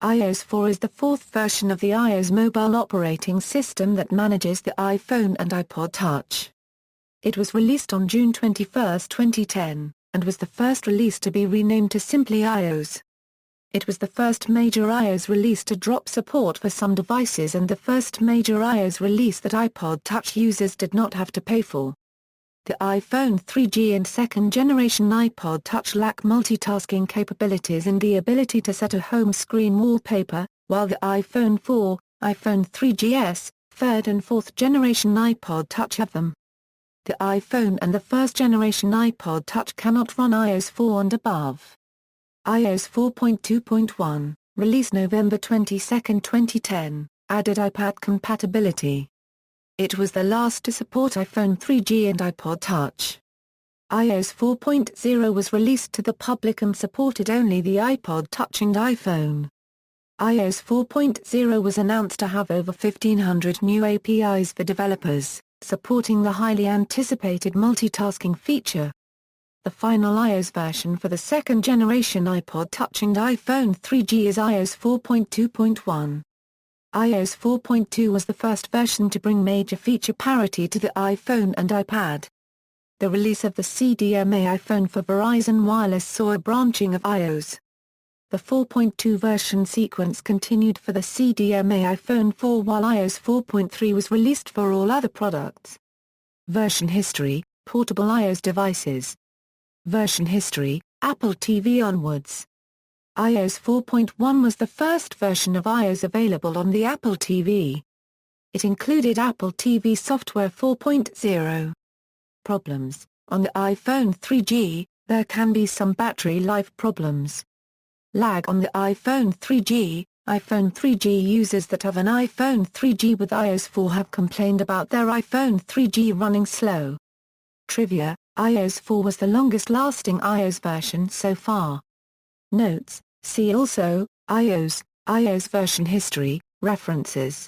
iOS 4 is the fourth version of the iOS mobile operating system that manages the iPhone and iPod Touch. It was released on June 21, 2010, and was the first release to be renamed to simply iOS. It was the first major iOS release to drop support for some devices and the first major iOS release that iPod Touch users did not have to pay for. The iPhone 3G and second-generation iPod Touch lack multitasking capabilities and the ability to set a home screen wallpaper, while the iPhone 4, iPhone 3GS, third and fourth-generation iPod Touch have them. The iPhone and the first-generation iPod Touch cannot run iOS 4 and above. iOS 4.2.1, released November 22, 2010, added iPad compatibility. It was the last to support iPhone 3G and iPod Touch. iOS 4.0 was released to the public and supported only the iPod Touch and iPhone. iOS 4.0 was announced to have over 1,500 new APIs for developers, supporting the highly anticipated multitasking feature. The final iOS version for the second-generation iPod Touch and iPhone 3G is iOS 4.2.1. iOS 4.2 was the first version to bring major feature parity to the iPhone and iPad. The release of the CDMA iPhone for Verizon Wireless saw a branching of iOS. The 4.2 version sequence continued for the CDMA iPhone 4 while iOS 4.3 was released for all other products. Version history, portable iOS devices. Version history, Apple TV onwards. iOS 4.1 was the first version of iOS available on the Apple TV. It included Apple TV Software 4.0. Problems: on the iPhone 3G, there can be some battery life problems. Lag on the iPhone 3G. iPhone 3G users that have an iPhone 3G with iOS 4 have complained about their iPhone 3G running slow. Trivia: iOS 4 was the longest-lasting iOS version so far. Notes: see also, iOS version history, references.